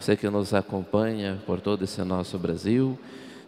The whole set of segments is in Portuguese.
você que nos acompanha por todo esse nosso Brasil.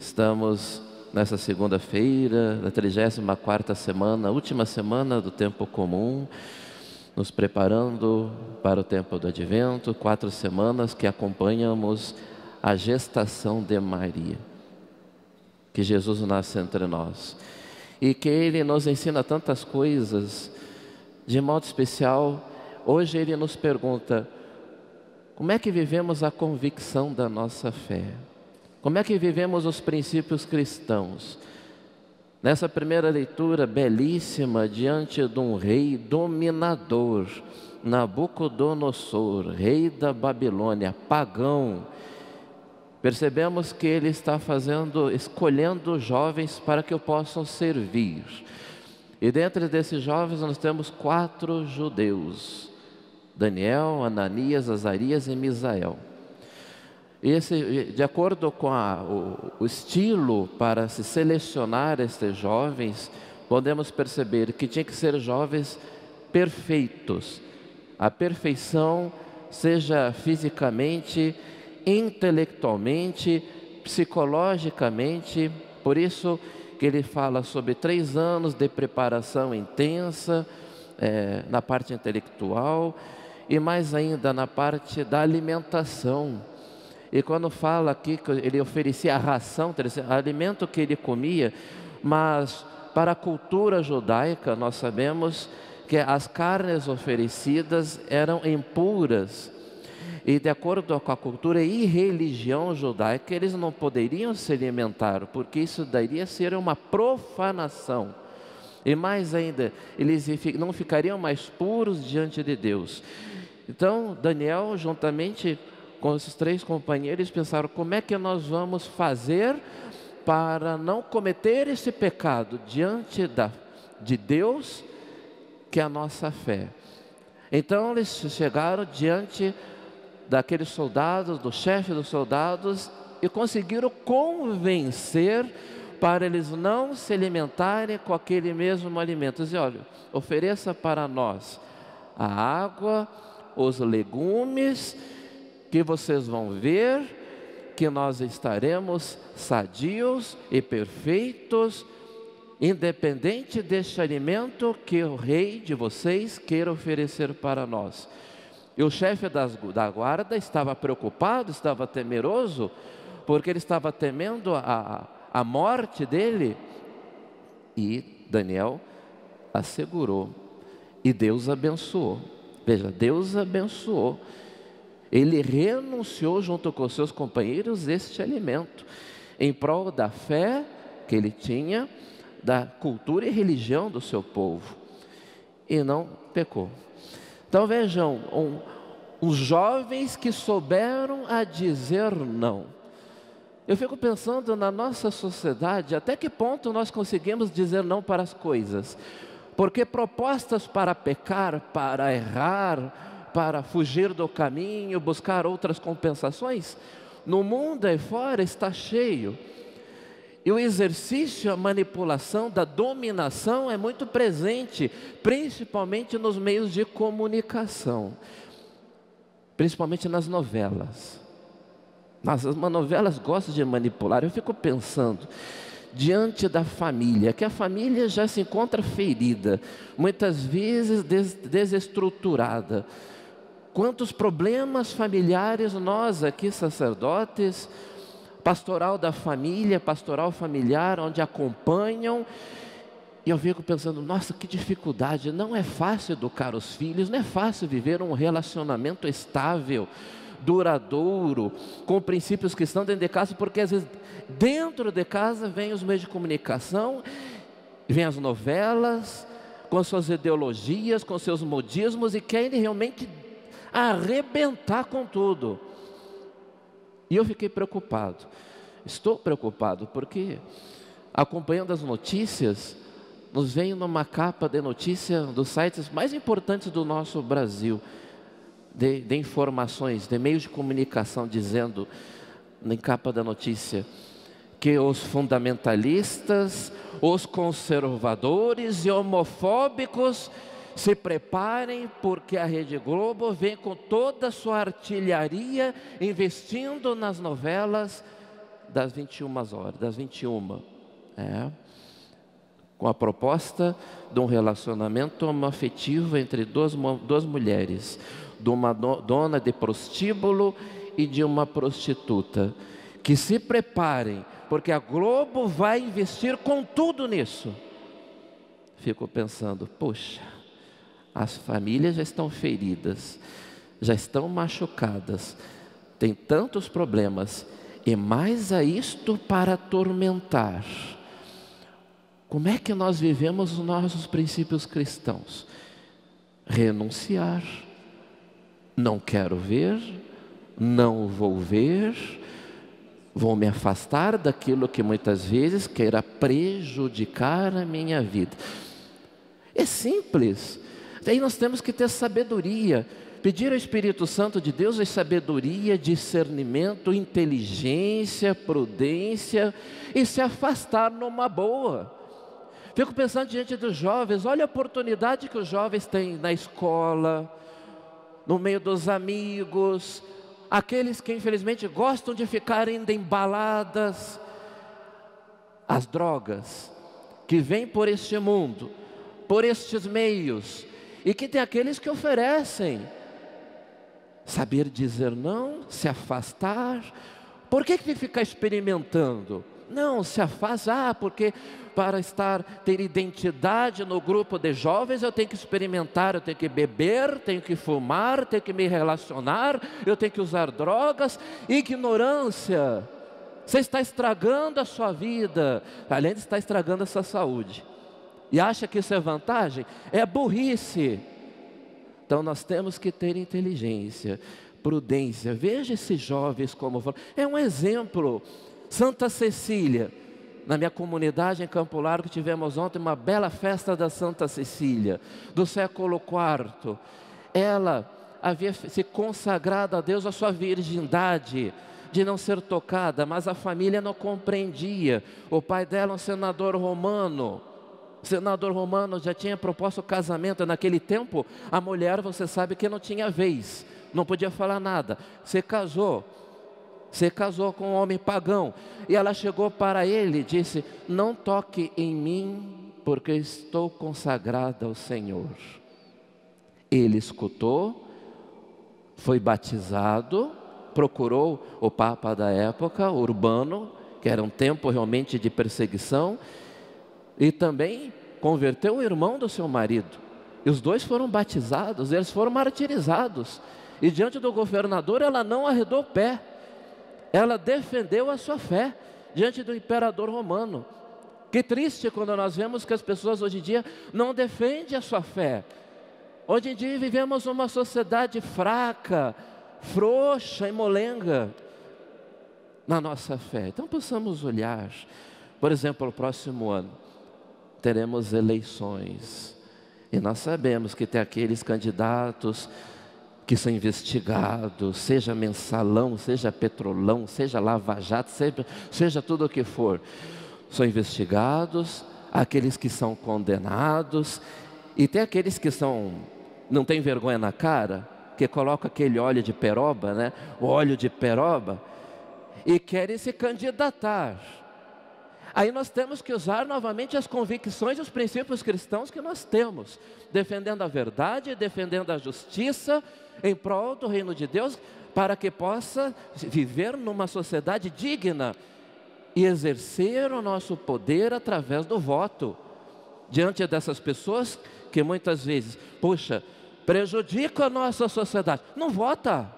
Estamos nessa segunda-feira, da 34ª semana, última semana do tempo comum, nos preparando para o tempo do Advento, 4 semanas que acompanhamos a gestação de Maria, que Jesus nasce entre nós e que Ele nos ensina tantas coisas. De modo especial, hoje Ele nos pergunta: como é que vivemos a convicção da nossa fé? Como é que vivemos os princípios cristãos? Nessa primeira leitura belíssima, diante de um rei dominador, Nabucodonosor, rei da Babilônia, pagão, percebemos que ele está escolhendo jovens para que o possam servir. E dentre desses jovens nós temos 4 judeus: Daniel, Ananias, Azarias e Misael. De acordo com o estilo para se selecionar estes jovens, podemos perceber que tinha que ser jovens perfeitos. A perfeição seja fisicamente, intelectualmente, psicologicamente. Por isso que ele fala sobre 3 anos de preparação intensa na parte intelectual e mais ainda na parte da alimentação. E quando fala aqui que ele oferecia a ração, alimento que ele comia, mas para a cultura judaica nós sabemos que as carnes oferecidas eram impuras. E de acordo com a cultura e religião judaica, eles não poderiam se alimentar, porque isso daria ser uma profanação. E mais ainda, eles não ficariam mais puros diante de Deus. Então, Daniel, juntamente com esses 3 companheiros, pensaram: como é que nós vamos fazer para não cometer esse pecado diante de Deus, que é a nossa fé? Então eles chegaram diante daqueles soldados, do chefe dos soldados, e conseguiram convencer para eles não se alimentarem com aquele mesmo alimento. Dizem: olha, ofereça para nós a água, os legumes, que vocês vão ver que nós estaremos sadios e perfeitos, independente deste alimento que o rei de vocês queira oferecer para nós. E o chefe da guarda estava preocupado, estava temeroso, porque ele estava temendo a morte dele. E Daniel assegurou, e Deus abençoou. Veja, Deus abençoou. Ele renunciou junto com seus companheiros este alimento, em prol da fé que ele tinha, da cultura e religião do seu povo, e não pecou. Então vejam, os jovens que souberam a dizer não. Eu fico pensando na nossa sociedade, até que ponto nós conseguimos dizer não para as coisas, porque propostas para pecar, para errar, para fugir do caminho, buscar outras compensações, no mundo aí fora está cheio. E o exercício, a manipulação da dominação é muito presente, principalmente nos meios de comunicação, principalmente nas novelas. As novelas gostam de manipular. Eu fico pensando, diante da família, que a família já se encontra ferida, muitas vezes desestruturada. Quantos problemas familiares nós aqui, sacerdotes, pastoral da família, pastoral familiar, onde acompanham, e eu fico pensando: nossa, que dificuldade, não é fácil educar os filhos, não é fácil viver um relacionamento estável, duradouro, com princípios cristãos dentro de casa, porque às vezes dentro de casa vem os meios de comunicação, vem as novelas, com suas ideologias, com seus modismos, e querem realmente arrebentar com tudo. E eu fiquei preocupado, estou preocupado, porque acompanhando as notícias, nos vem numa capa de notícia dos sites mais importantes do nosso Brasil, de informações, de meios de comunicação, dizendo, em capa da notícia, que os fundamentalistas, os conservadores e homofóbicos Se preparem, porque a Rede Globo vem com toda a sua artilharia investindo nas novelas das 21 horas, das 21. Com a proposta de um relacionamento homoafetivo entre duas mulheres, de uma dona de prostíbulo e de uma prostituta. Que se preparem, porque a Globo vai investir com tudo nisso. Fico pensando, poxa, as famílias já estão feridas, já estão machucadas, tem tantos problemas, e mais a isto para atormentar. Como é que nós vivemos os nossos princípios cristãos? Renunciar, não quero ver, não vou ver, vou me afastar daquilo que muitas vezes queira prejudicar a minha vida. É simples. Aí nós temos que ter sabedoria, pedir ao Espírito Santo de Deus a sabedoria, discernimento, inteligência, prudência e se afastar numa boa. Fico pensando diante dos jovens, olha a oportunidade que os jovens têm na escola, no meio dos amigos, aqueles que infelizmente gostam de ficar ainda em baladas, as drogas que vêm por este mundo, por estes meios, e que tem aqueles que oferecem saber dizer não, se afastar. Por que ficar experimentando? Não, se afasta, porque para ter identidade no grupo de jovens eu tenho que experimentar, eu tenho que beber, tenho que fumar, tenho que me relacionar, eu tenho que usar drogas. Ignorância. Você está estragando a sua vida, além de estar estragando a sua saúde. E acha que isso é vantagem? É burrice. Então nós temos que ter inteligência, prudência. Veja esses jovens como falam. É um exemplo. Santa Cecília, na minha comunidade em Campo Largo, tivemos ontem uma bela festa da Santa Cecília, do século IV. Ela havia se consagrado a Deus a sua virgindade, de não ser tocada, mas a família não compreendia. O pai dela, um senador romano, já tinha proposto o casamento. Naquele tempo, a mulher, você sabe que não tinha vez, não podia falar nada. Se casou com um homem pagão, e ela chegou para ele e disse: não toque em mim, porque estou consagrada ao Senhor. Ele escutou, foi batizado, procurou o Papa da época, Urbano, que era um tempo realmente de perseguição, e também converteu o irmão do seu marido, e os dois foram batizados, eles foram martirizados, e diante do governador ela não arredou o pé, ela defendeu a sua fé diante do imperador romano. Que triste quando nós vemos que as pessoas hoje em dia não defendem a sua fé. Hoje em dia vivemos uma sociedade fraca, frouxa e molenga na nossa fé. Então possamos olhar, por exemplo, o próximo ano teremos eleições, e nós sabemos que tem aqueles candidatos que são investigados, seja mensalão, seja petrolão, seja lava-jato, seja tudo o que for, são investigados, aqueles que são condenados, e tem aqueles que não têm vergonha na cara, que colocam aquele óleo de peroba, né? O óleo de peroba, e querem se candidatar. Aí nós temos que usar novamente as convicções e os princípios cristãos que nós temos, defendendo a verdade, defendendo a justiça, em prol do reino de Deus, para que possa viver numa sociedade digna e exercer o nosso poder através do voto, diante dessas pessoas que muitas vezes, poxa, prejudicam a nossa sociedade, não vota,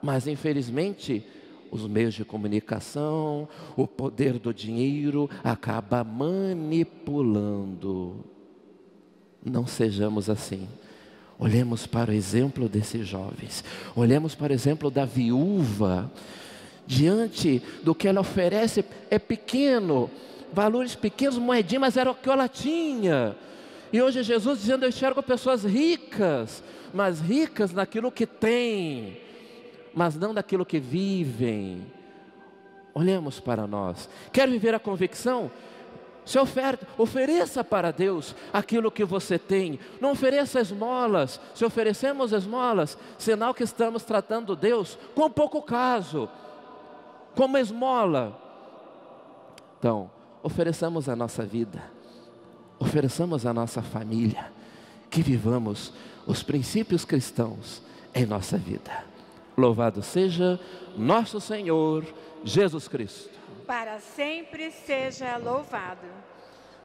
mas infelizmente os meios de comunicação, o poder do dinheiro acaba manipulando. Não sejamos assim. Olhemos para o exemplo desses jovens, olhemos para o exemplo da viúva, diante do que ela oferece, é pequeno, valores pequenos, moedinhas, mas era o que ela tinha. E hoje Jesus dizendo: eu enxergo pessoas ricas, mas ricas naquilo que têm, mas não daquilo que vivem. Olhemos para nós. Quer viver a convicção? Ofereça para Deus aquilo que você tem. Não ofereça esmolas. Se oferecemos esmolas, sinal que estamos tratando Deus com pouco caso, como esmola. Então, ofereçamos a nossa vida, ofereçamos a nossa família, que vivamos os princípios cristãos em nossa vida. Louvado seja nosso Senhor Jesus Cristo. Para sempre seja louvado.